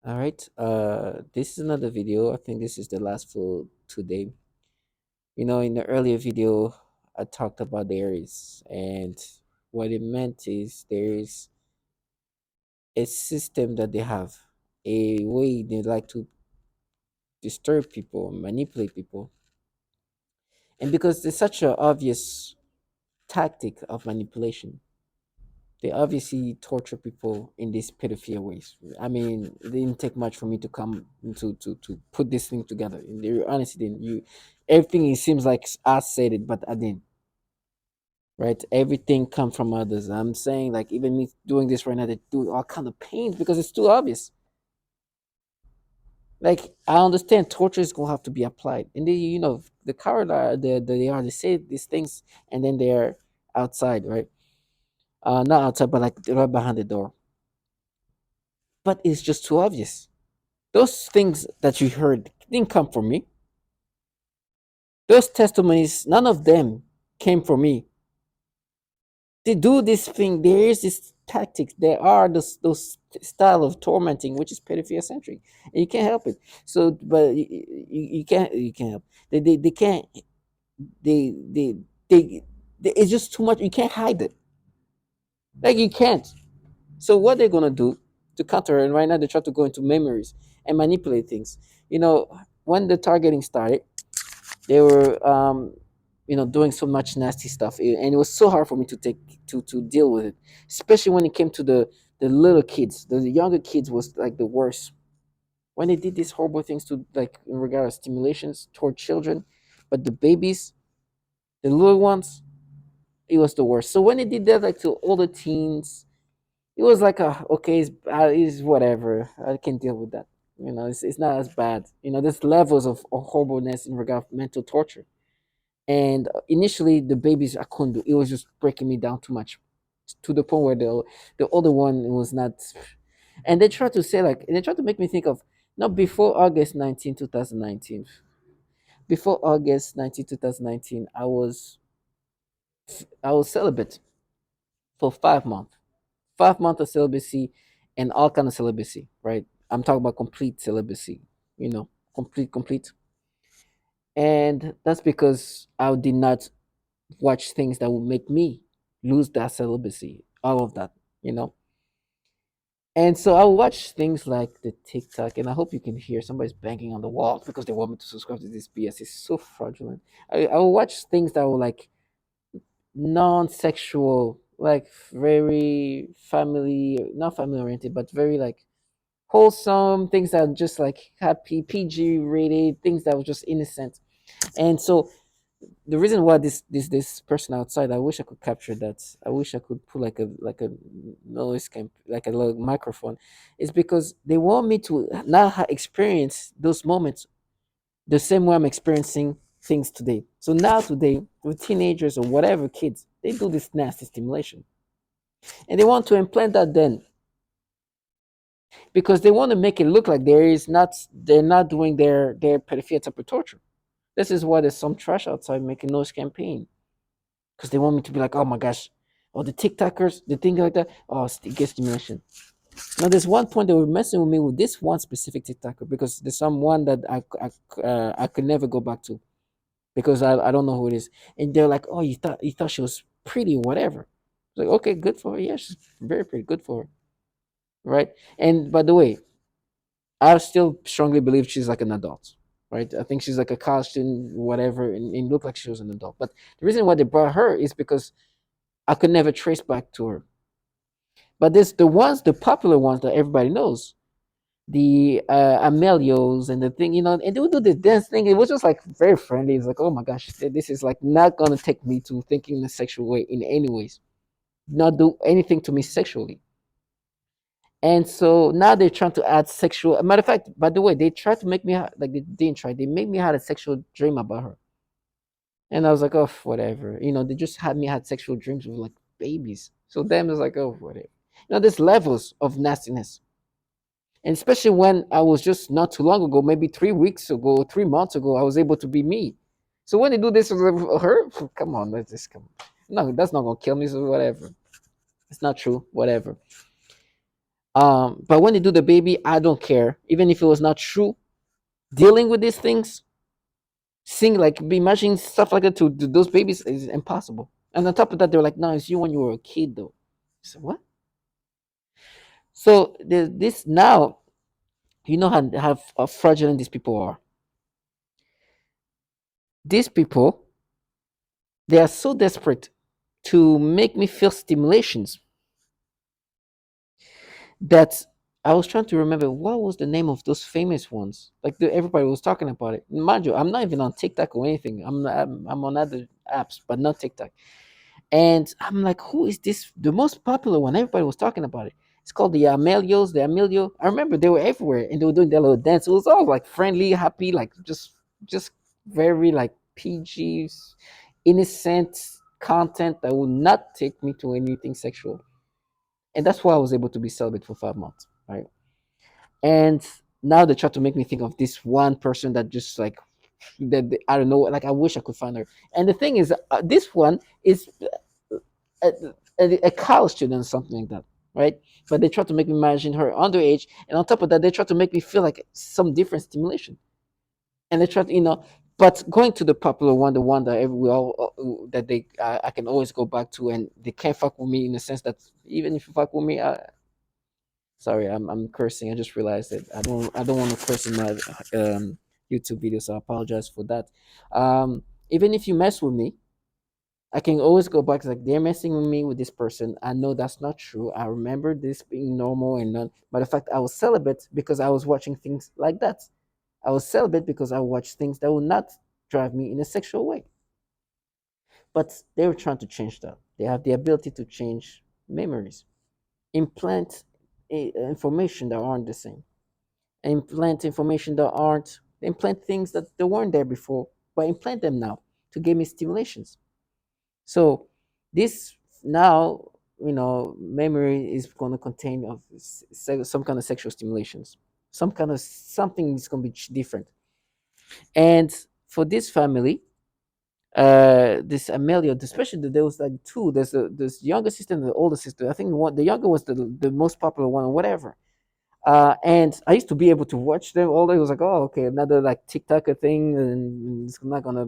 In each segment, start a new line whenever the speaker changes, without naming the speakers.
All right. This is another video. I think this is the last for today. In the earlier video, I talked about the Aries, and what it meant is there is a system that they have, a way they like to disturb people, manipulate people, and because it's such an obvious tactic of manipulation, they obviously torture people in these pedophile ways. I mean, it didn't take much for me to come to put this thing together. And they honestly didn't. Everything it seems like I said it, but I didn't. Right? Everything come from others. I'm saying like even me doing this right now, they do all kind of pains because it's too obvious. Like I understand torture is gonna have to be applied, and the coward are they say these things, and then they're outside, right? Not outside, but like right behind the door. But it's just too obvious. Those things that you heard didn't come from me. Those testimonies, none of them came from me. They do this thing. There is this tactics. There are those style of tormenting, which is pedophilia centric, and you can't help it. So, but you can't help. They can't. They they, they it's just too much. You can't hide it. Like you can't. So what they're gonna do to counter it? And right now they try to go into memories and manipulate things. When the targeting started, they were doing so much nasty stuff, and it was so hard for me to take to deal with it, especially when it came to the little kids. The younger kids was like the worst when they did these horrible things to, like, in regard to stimulations toward children, but the babies, the little ones, it was the worst. So when they did that, like, to older teens, it was like, okay, it's whatever, I can deal with that. It's not as bad. There's levels of horribleness in regard to mental torture. And initially, the babies I couldn't do. It was just breaking me down too much, to the point where the older one was not. And they tried to say, like, they tried to make me think of, not before August 19, 2019. Before August 19, 2019, I was celibate for 5 months. 5 months of celibacy, and all kind of celibacy, right? I'm talking about complete celibacy. Complete. And that's because I did not watch things that would make me lose that celibacy, all of that, you know. And so I watch things like the TikTok, and I hope you can hear somebody's banging on the wall because they want me to subscribe to this BS. It's so fraudulent. I will watch things that were like non-sexual, like very family, not family oriented, but very like wholesome things that are just like happy, PG rated, things that were just innocent. And so the reason why this person outside, I wish I could capture that. I wish I could put like a noise like a little microphone, is because they want me to now experience those moments the same way I'm experiencing things today. So now today, with teenagers or whatever kids, they do this nasty stimulation, and they want to implant that then, because they want to make it look like they're not doing their pedophilia type of torture. This is why there's some trash outside making noise campaign, because they want me to be like, oh my gosh, oh, the TikTokers, the thing like that, oh, get stimulation. Now, there's one point they were messing with me with this one specific TikToker, because there's someone that I could never go back to, because I don't know who it is, and they're like, oh, you thought she was pretty, whatever. Like, okay, good for her. Yeah, she's very pretty, good for her, right? And by the way, I still strongly believe she's like an adult, right? I think she's like a college student, whatever, and looked like she was an adult. But the reason why they brought her is because I could never trace back to her. But there's the popular ones that everybody knows, the Amelios and the thing, and they would do the dance thing. It was just like very friendly. It's like, oh my gosh, this is like not gonna take me to thinking in a sexual way in any ways, not do anything to me sexually. And so now they're trying to add sexual. Matter of fact, by the way, they tried to make me like they didn't try. They made me had a sexual dream about her, and I was like, oh, whatever. They just had me had sexual dreams with like babies. So them is like, oh, whatever. There's levels of nastiness, and especially when I was just not too long ago, maybe 3 weeks ago, 3 months ago, I was able to be me. So when they do this with her, come on, let's just come. No, that's not gonna kill me. So whatever. It's not true. Whatever. But when they do the baby, I don't care. Even if it was not true, dealing with these things, seeing like be imagining stuff like that to those babies is impossible. And on top of that, they're like, no, it's you when you were a kid though. So what? So there's this now, you know how fraudulent these people are. These people, they are so desperate to make me feel stimulations that I was trying to remember what was the name of those famous ones. Like everybody was talking about it. Mind you, I'm not even on TikTok or anything. I'm on other apps, but not TikTok. And I'm like, who is this? The most popular one. Everybody was talking about it. It's called the Amelios, the Amelio. I remember they were everywhere and they were doing their little dance. It was all like friendly, happy, like just very like PG, innocent content that would not take me to anything sexual. And that's why I was able to be celibate for 5 months, right? And now they try to make me think of this one person that just like I don't know, like I wish I could find her. And the thing is, this one is a, a college student or something like that, right? But they try to make me imagine her underage, and on top of that, they try to make me feel like some different stimulation, and they try to, But going to the popular one, the one that we all that they I can always go back to, and they can't fuck with me in the sense that even if you fuck with me, sorry, I'm cursing. I just realized that I don't want to curse in my YouTube video, so I apologize for that. Even if you mess with me, I can always go back to like they're messing with me with this person. I know that's not true. I remember this being normal and not. But the fact I was celibate because I was watching things like that. I was celibate because I watched things that would not drive me in a sexual way. But they were trying to change that. They have the ability to change memories, implant information that aren't the same, implant information that aren't, implant things that they weren't there before, but implant them now to give me stimulations. So this now, memory is going to contain of some kind of sexual stimulations, some kind of something is going to be different. And for this family, this Amelio, especially there was like two. There's this younger sister and the older sister. I think the younger was the most popular one or whatever. And I used to be able to watch them all day. It was like, oh, okay, another like TikToker thing, and it's not gonna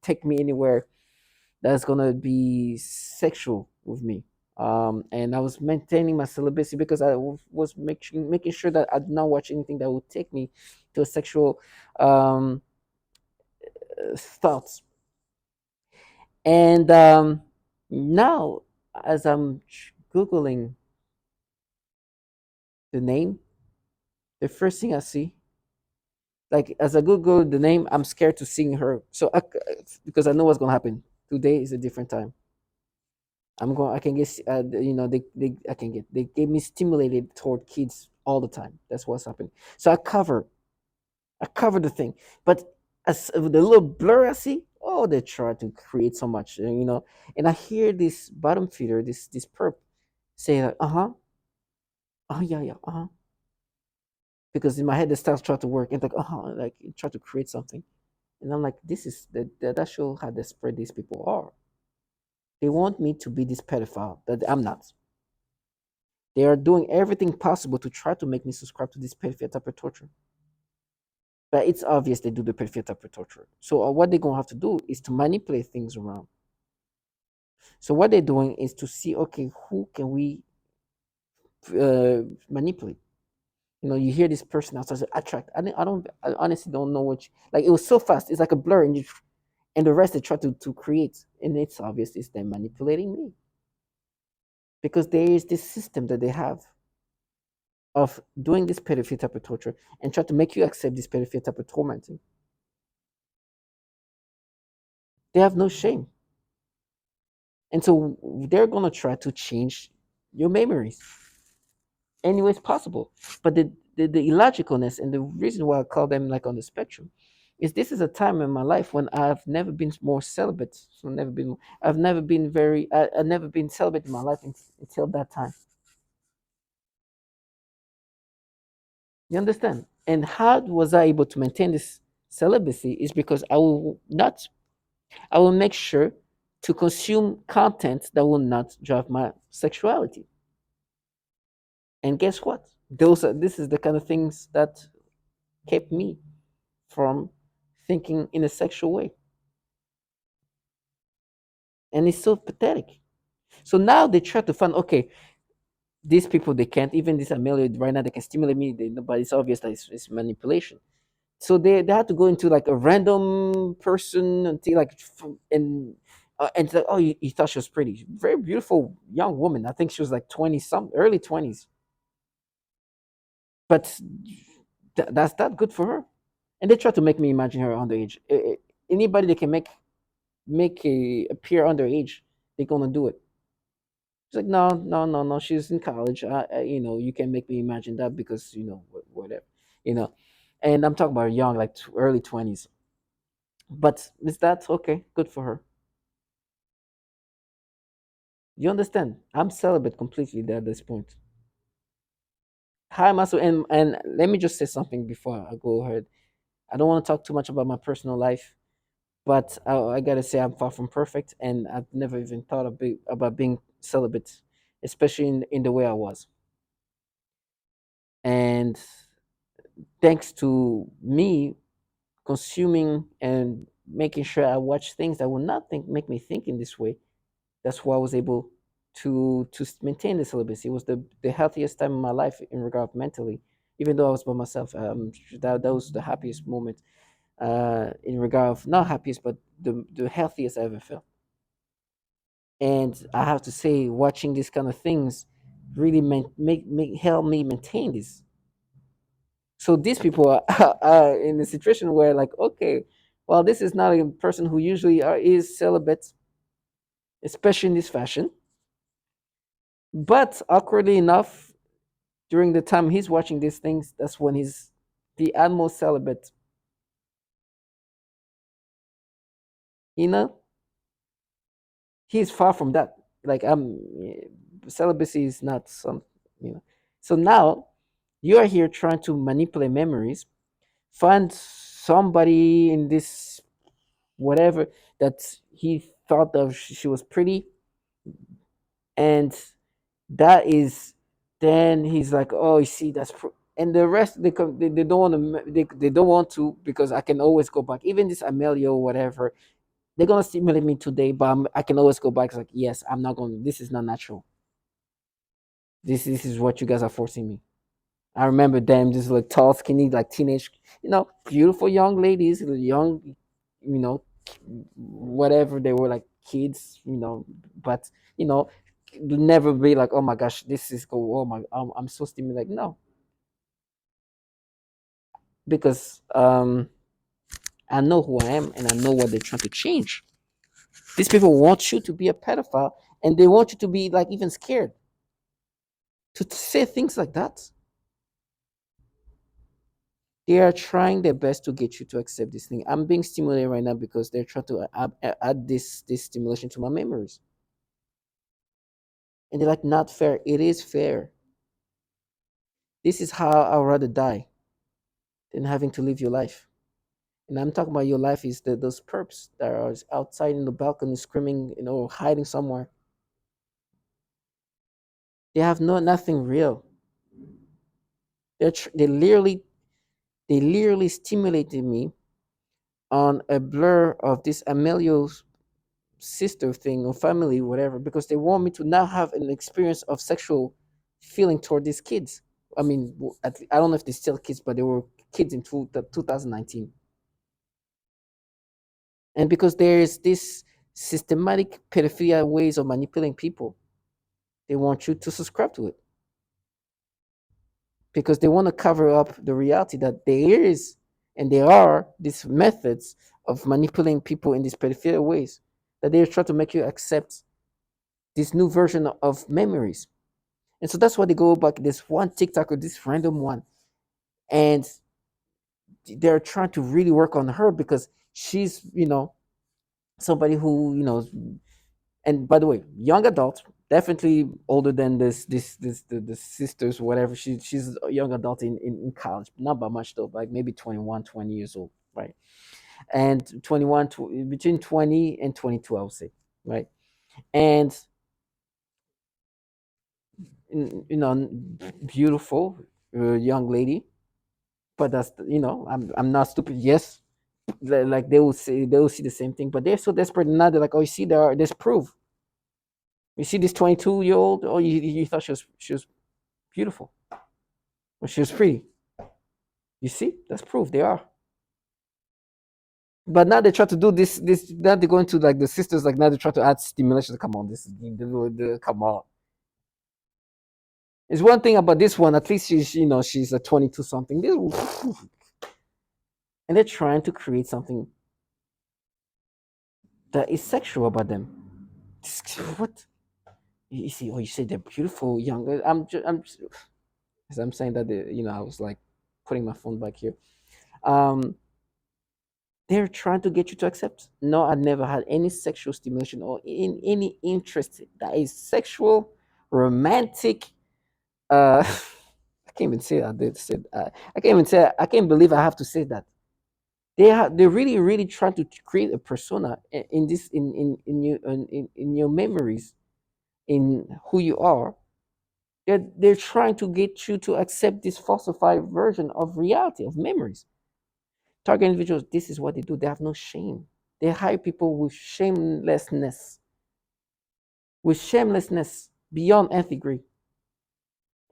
take me anywhere that's gonna be sexual with me. And I was maintaining my celibacy because I was making sure that I did not watch anything that would take me to a sexual um, thoughts. And now, as I'm googling the name, the first thing I see, like as I Google the name, I'm scared to seeing her. Because I know what's gonna happen. Today is a different time. I can get, I can get, they get me stimulated toward kids all the time. That's what's happening. So I cover the thing. But as the little blur I see, oh, they try to create so much, And I hear this bottom feeder, this perp, say like, oh yeah, yeah, because in my head the styles try to work and like, like try to create something, and I'm like, this is that show how desperate these people are. They want me to be this pedophile that I'm not. They are doing everything possible to try to make me subscribe to this pedophilia type of torture. But it's obvious they do the pedophilia type of torture. So what they're gonna have to do is to manipulate things around. So what they're doing is to see, okay, who can we manipulate? You hear this person outside say, attract. I honestly don't know like it was so fast. It's like a blur, and the rest they try to create, and it's obvious it's them manipulating me because there is this system that they have of doing this pedophilia type of torture and try to make you accept this pedophilia type of tormenting. They have no shame, and so they're gonna try to change your memories any ways possible. But the illogicalness and the reason why I call them like on the spectrum is this is a time in my life when I've never been more celibate. So I've never been I've never been celibate in my life until that time. You understand? And how was I able to maintain this celibacy is because I will make sure to consume content that will not drive my sexuality. And guess what? Those are this is the kind of things that kept me from thinking in a sexual way. And it's so pathetic. So now they try to find, okay, these people they can't, even this Amelio right now they can stimulate me, but it's obvious that it's manipulation. So they had to go into like a random person until like and it's like, oh, you thought she was pretty, very beautiful young woman. I think she was like 20 some early 20s, but that's that good for her. And they try to make me imagine her underage. Anybody that can make a appear underage, they're gonna do it. It's like, no, no, no, no. She's in college. You can make me imagine that because whatever, you know. And I'm talking about young, like early 20s. But is that okay? Good for her. You understand? I'm celibate completely there at this point. How am I so? And let me just say something before I go ahead. I don't want to talk too much about my personal life, but I gotta say I'm far from perfect, and I've never even thought about being celibate, especially in the way I was. And thanks to me consuming and making sure I watch things that will not make me think in this way, that's why I was able to maintain the celibacy. It was the healthiest time in my life in regard mentally, even though I was by myself. That was the happiest moment in regard of not happiest, but the healthiest I ever felt. And I have to say, watching these kind of things really make help me maintain this. So these people are in a situation where, like, okay, well, this is not a person who usually is celibate, especially in this fashion. But awkwardly enough, during the time he's watching these things, that's when he's the utmost celibate. You know, he's far from that. Like, celibacy is not some, you know. So now you are here trying to manipulate memories, find somebody in this whatever that he thought of she was pretty, and that is, then he's like, oh, you see, and the rest they don't want to they don't want to, because I can always go back. Even this Amelio whatever, they're gonna stimulate me today, but I can always go back. It's like, yes, I'm not going. This is not natural. This is what you guys are forcing me. I remember them, just like tall, skinny, like teenage, beautiful young ladies, young, you know, whatever they were, like kids, but never be like, oh my gosh, this is go. Oh my, I'm so stimulated. No, because I know who I am and I know what they're trying to change. These people want you to be a pedophile, and they want you to be like even scared to say things like that. They are trying their best to get you to accept this thing. I'm being stimulated right now because they're trying to add this stimulation to my memories, and they're like, not fair. It is fair. This is how I'd rather die than having to live your life. And I'm talking about your life is those perps that are outside in the balcony screaming, hiding somewhere. They have nothing real. They literally stimulated me on a blur of this Amelio's sister thing or family, whatever, because they want me to now have an experience of sexual feeling toward these kids. I mean, I don't know if they're still kids, but they were kids in 2019. And because there is this systematic pedophilia ways of manipulating people, they want you to subscribe to it because they want to cover up the reality that there is and there are these methods of manipulating people in these pedophilia ways, that they're trying to make you accept this new version of memories. And so that's why they go back this one TikTok or this random one, and they're trying to really work on her because she's, somebody who, and by the way, young adult, definitely older than the sisters, whatever. She's a young adult in college, not by much though, like maybe 21, 20 years old, right? And 21, between 20 and 22, I would say, right? And beautiful young lady. But that's I'm not stupid. Yes, like they will see the same thing, but they're so desperate now. They're like, oh, you see, there's proof. You see this 22-year-old. Oh, you thought she was beautiful, or she was pretty. You see, that's proof. They are. But now they try to do this. Now they're going to like the sisters. Like now they try to add stimulation. Come on, come on. It's one thing about this one. At least she's a 22 something. And they're trying to create something that is sexual about them. What you see? Oh, you say they're beautiful, young. As I'm saying that, I was like putting my phone back here. Um, they're trying to get you to accept. No, I never had any sexual stimulation or in any interest that is sexual, romantic. I can't even say that. They said I can't even say. I can't believe I have to say that. They're really really trying to create a persona in this in your memories, in who you are. They're trying to get you to accept this falsified version of reality, of memories. Target individuals, this is what they do. They have no shame. They hire people with shamelessness beyond nth degree,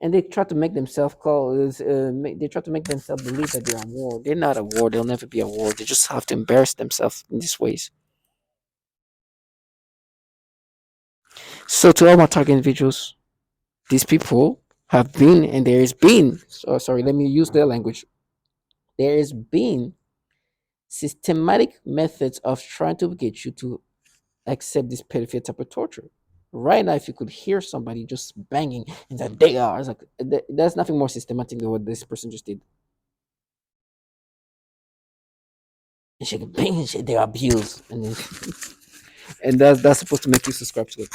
and they try to make themselves they try to make themselves believe that they're at war. They're not at war. They'll never be at war. They just have to embarrass themselves in these ways. So to all my target individuals, these people have been, and there has been. So sorry, let me use their language. There has been systematic methods of trying to get you to accept this pedophilia type of torture. Right now, if you could hear somebody just banging and that they are, it's like there's nothing more systematic than what this person just did. And she could bang and shit, they're abused, and then, and that's supposed to make you subscribe to it.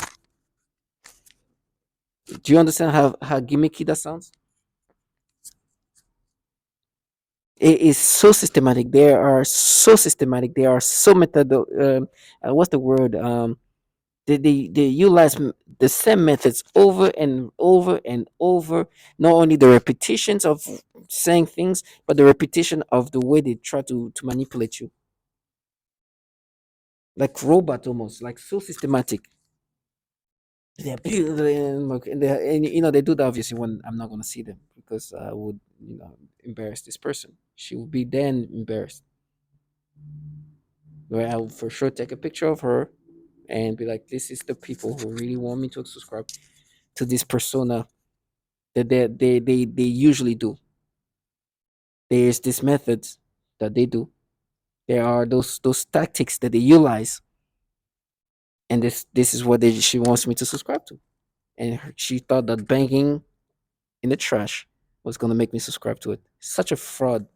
Do you understand how gimmicky that sounds? It is so systematic. They are so systematic. They are so method. What's the word? They utilize the same methods over and over and over. Not only the repetitions of saying things, but the repetition of the way they try to manipulate you, like robot almost, like so systematic. They're beautiful, and they do that obviously when I'm not gonna see them because I would embarrass this person. She would be then embarrassed. Where I will for sure take a picture of her and be like, "This is the people who really want me to subscribe to this persona that they usually do. There's this methods that they do. There are those tactics that they utilize, and this is what she wants me to subscribe to. And she thought that banging in the trash was gonna make me subscribe to it. Such a fraud.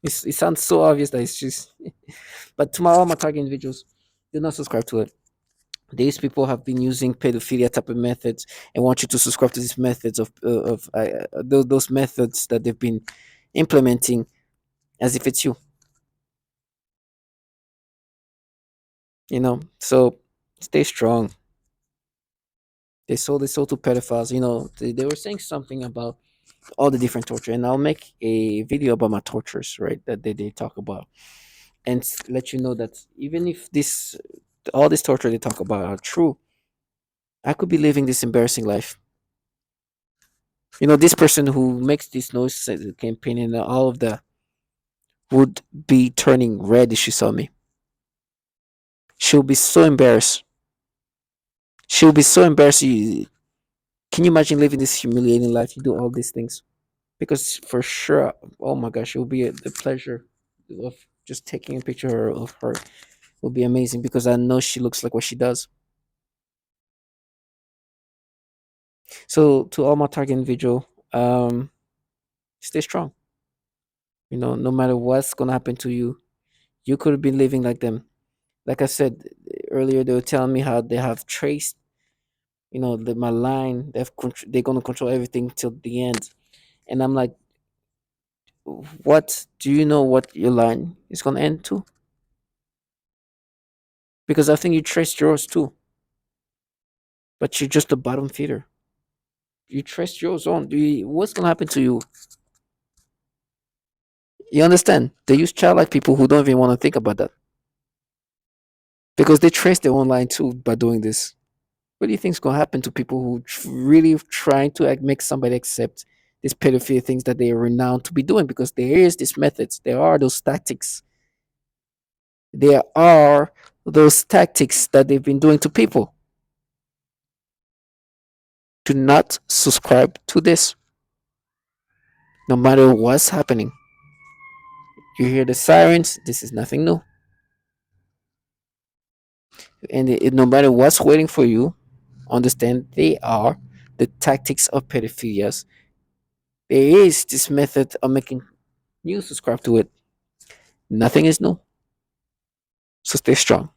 It sounds so obvious that it's just. But to all my target individuals, do not subscribe to it. These people have been using pedophilia type of methods and want you to subscribe to these methods of those methods that they've been implementing as if it's you. So stay strong. They sold to pedophiles. They were saying something about all the different torture, and I'll make a video about my tortures, right? That they talk about, and let you know that even if this all this torture they talk about are true, I could be living this embarrassing life. This person who makes this noise campaign and all of that would be turning red if she saw me. She'll be so embarrassed. She'll be so embarrassed. Can you imagine living this humiliating life? You do all these things because for sure, oh my gosh, it will be the pleasure of just taking a picture of her will be amazing because I know she looks like what she does. So to all my target individual, stay strong. No matter what's gonna happen to you, you could have been living like them. Like I said earlier, they were telling me how they have traced, my line. They're gonna control everything till the end, and I'm like, what? Do you know what your line is gonna end to? Because I think you traced yours too, but you're just a bottom feeder. You trust your zone. What's gonna happen to you? You understand? They use childlike people who don't even want to think about that because they trace their own line too by doing this. What do you think is gonna happen to people who really trying to make somebody accept these pedophilia things that they are renowned to be doing? Because there is these methods, there are those tactics, there are those tactics that they've been doing to people. Do not subscribe to this, no matter what's happening. You hear the sirens. This is nothing new, and no matter what's waiting for you, understand they are the tactics of pedophilias. There is this method of making you subscribe to it. Nothing is new. So stay strong.